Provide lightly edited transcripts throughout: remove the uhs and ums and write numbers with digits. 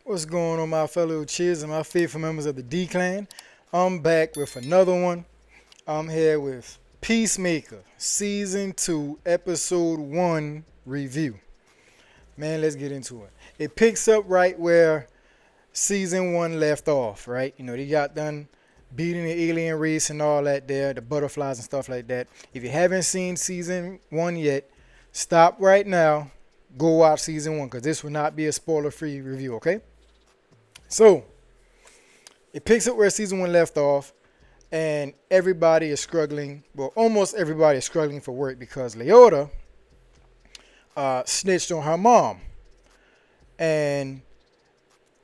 What's going on, my fellow cheers and my faithful members of the D Clan? I'm back with another one. I'm here with Peacemaker, Season 2, Episode 1 review. Man, let's get into it. It picks up right where Season 1 left off, right? They got done beating the alien race and all that there, the butterflies and stuff like that. If you haven't seen Season 1 yet, stop right now. Go watch Season 1 because this will not be a spoiler free review, okay? So, it picks up where season one left off, and everybody is struggling. Well, almost everybody is struggling for work because Leota snitched on her mom, and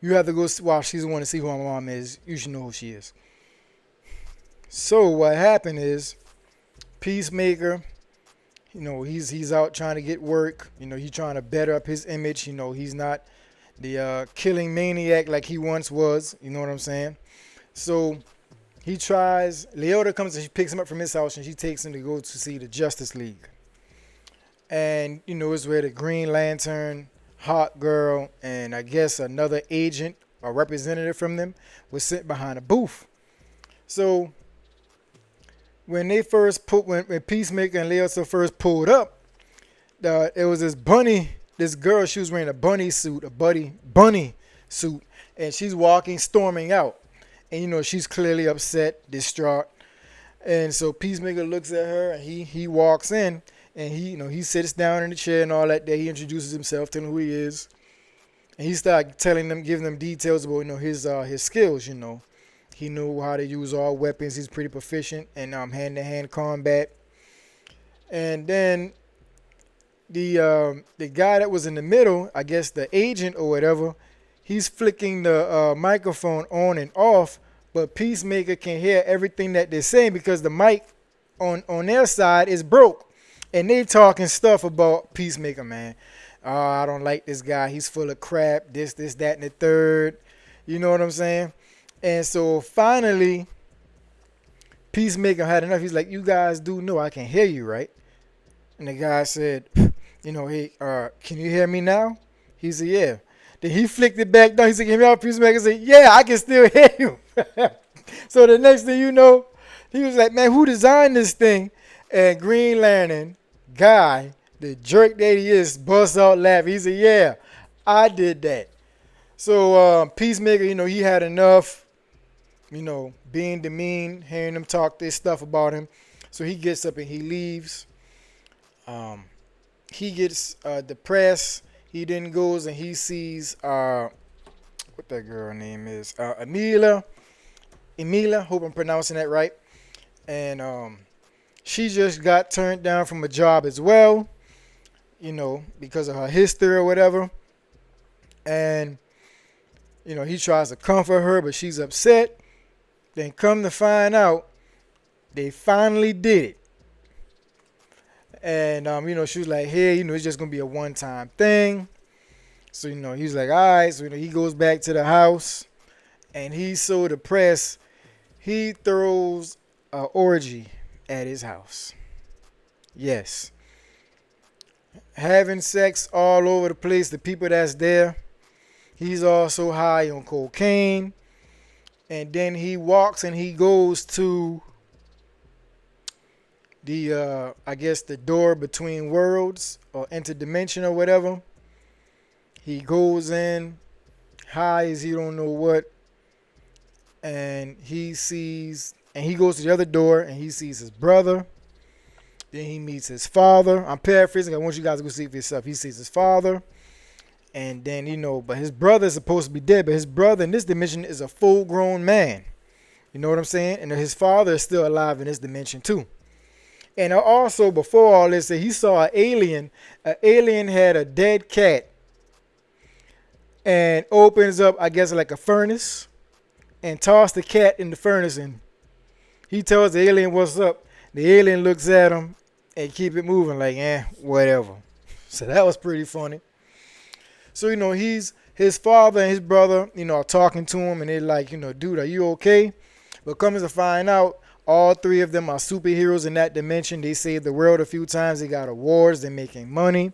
you have to go watch season one to see who her mom is. You should know who she is. So what happened is Peacemaker. He's out trying to get work. He's trying to better up his image. He's not the killing maniac like he once was. You know what I'm saying? So he tries. Leota comes and she picks him up from his house and she takes him to go to see the Justice League. And it's where the Green Lantern, Hawk Girl, and I guess another agent or representative from them was sent behind a booth. So when they first put when Peacemaker and Leota first pulled up, it was this girl. She was wearing a bunny suit, and she's walking, storming out. And she's clearly upset, distraught. And so Peacemaker looks at her and he walks in and he sits down in the chair and all that day. He introduces himself, telling who he is. And he started giving them details about his skills. He knew how to use all weapons. He's pretty proficient in hand-to-hand combat. And then the guy that was in the middle, I guess the agent or whatever, he's flicking the microphone on and off, but Peacemaker can hear everything that they're saying because the mic on their side is broke. And they talking stuff about Peacemaker, man. Oh, I don't like this guy. He's full of crap. This, that, and the third. You know what I'm saying? And so finally, Peacemaker had enough. He's like, you guys do know I can hear you, right? And the guy said, hey, can you hear me now? He said, yeah. Then he flicked it back down. He said, "Give me out, Peacemaker." Said, "Yeah, I can still hear you." So the next thing you know, he was like, "Man, who designed this thing?" And Green Lantern guy, the jerk that he is, busts out laughing. He said, "Yeah, I did that." So Peacemaker, he had enough, being demeaned, hearing them talk this stuff about him. So he gets up and he leaves. He gets depressed. He then goes and he sees what that girl name is, Emilia. Emilia, hope I'm pronouncing that right. And she just got turned down from a job as well, because of her history or whatever. And he tries to comfort her, but she's upset. Then come to find out, they finally did it. And she was like, "Hey, it's just gonna be a one-time thing." So he's like, "All right." So he goes back to the house, and he's so depressed, he throws an orgy at his house. Yes, having sex all over the place. The people that's there. He's also high on cocaine, and then he walks and he goes to the I guess the door between worlds or interdimension or whatever. He goes in high as he don't know what, and he goes to the other door and he sees his brother. Then he meets his father. I'm paraphrasing. I want you guys to go see it for yourself. He sees his father, and then but his brother is supposed to be dead, but his brother in this dimension is a full-grown man. You know what I'm saying? And his father is still alive in this dimension too. And also, before all this, he saw an alien. An alien had a dead cat and opens up, I guess, like a furnace and tossed the cat in the furnace. And he tells the alien what's up. The alien looks at him and keep it moving like, whatever. So that was pretty funny. So, his father and his brother, are talking to him and they're like, "Dude, are you okay?" But comes to find out, all three of them are superheroes in that dimension. They saved the world a few times. They got awards. They're making money.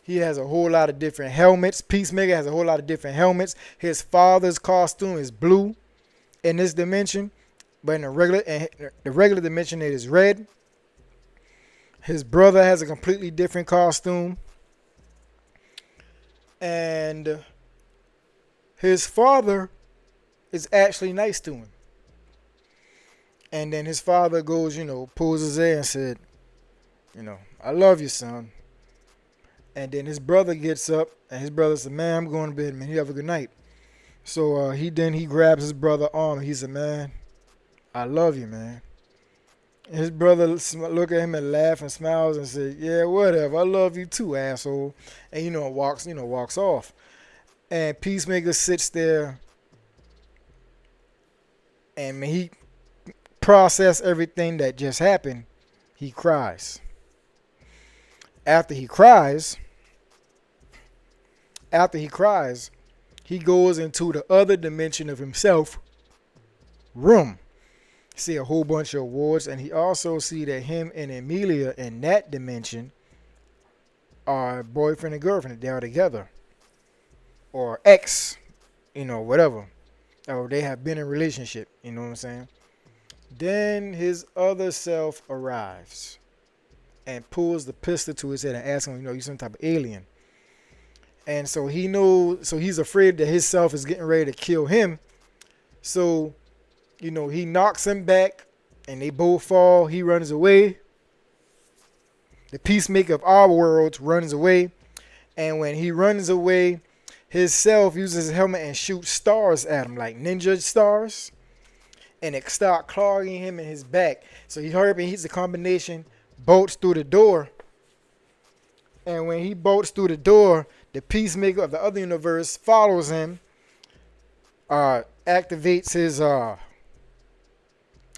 He has a whole lot of different helmets. Peacemaker has a whole lot of different helmets. His father's costume is blue in this dimension, but in the regular dimension it is red. His brother has a completely different costume, and his father is actually nice to him. And then his father goes, pulls his ear and said, I love you, son. And then his brother gets up, and his brother said, man, I'm going to bed, man. You have a good night. So he grabs his brother's arm, and he said, man, I love you, man. And his brother look at him and laugh and smiles and said, yeah, whatever. I love you too, asshole. And walks off. And Peacemaker sits there, and when he process everything that just happened, he cries. After he cries, he goes into the other dimension of himself room. See a whole bunch of awards, and he also see that him and Emilia in that dimension are boyfriend and girlfriend. They are together, or ex, whatever, or they have been in a relationship. You know what I'm saying? Then his other self arrives and pulls the pistol to his head and asks him, you some type of alien. And so he's afraid that his self is getting ready to kill him. So, he knocks him back and they both fall. He runs away. The Peacemaker of our world runs away. And when he runs away, his self uses his helmet and shoots stars at him, like ninja stars. And it start clogging him in his back. So he hurry up and hits the combination, bolts through the door. And when he bolts through the door, the Peacemaker of the other universe follows him, activates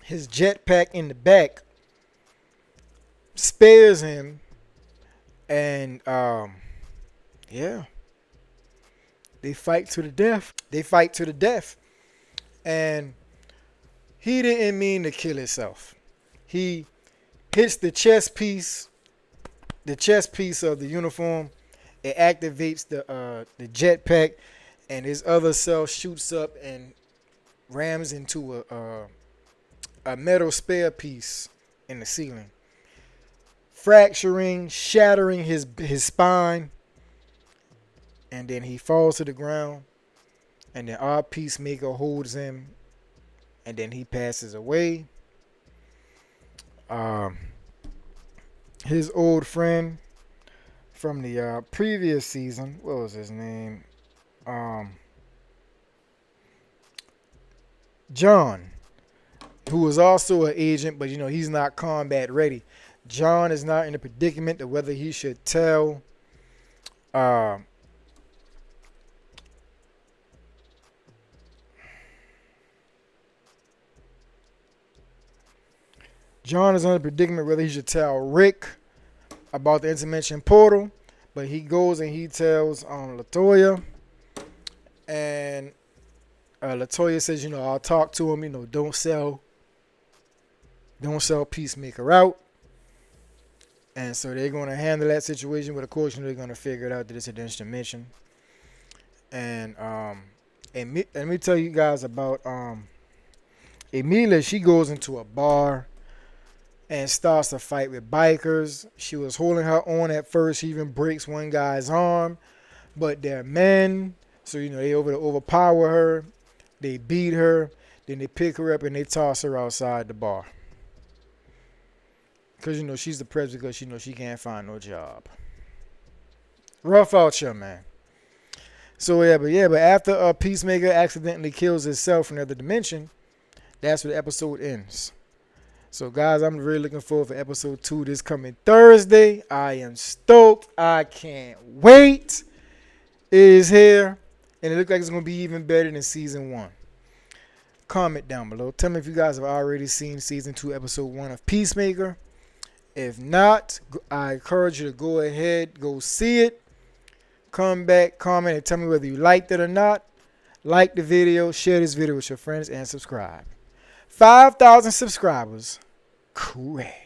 his jetpack in the back, spares him, and they fight to the death. And he didn't mean to kill himself. He hits the chest piece of the uniform. It activates the jetpack, and his other self shoots up and rams into a metal spare piece in the ceiling, shattering his spine, and then he falls to the ground, and then our Peacemaker holds him, and then he passes away. His old friend from the previous season, what was his name? John, who was also an agent, but he's not combat ready. John is not in a predicament of whether he should tell John is in a predicament whether he should tell Rick about the interdimension portal, but he goes and he tells Latoya, and Latoya says, I'll talk to him, don't sell Peacemaker out. And so they're going to handle that situation, but of course, they're going to figure it out that it's a dense dimension. And let me tell you guys about Emilia. She goes into a bar and starts to fight with bikers. She was holding her own at first. She even breaks one guy's arm, but they're men, so they overpower her. They beat her, then they pick her up and they toss her outside the bar. Because she's depressed because she can't find no job. Rough out here, man. So but after Peacemaker accidentally kills himself in another dimension, that's where the episode ends. So guys, I'm really looking forward for episode 2 this coming Thursday. I am stoked. I can't wait. It is here, and it looks like it's going to be even better than season 1. Comment down below. Tell me if you guys have already seen season 2, episode 1 of Peacemaker. If not, I encourage you to go ahead, go see it. Come back, comment, and tell me whether you liked it or not. Like the video, share this video with your friends, and subscribe. 5,000 subscribers. Correct.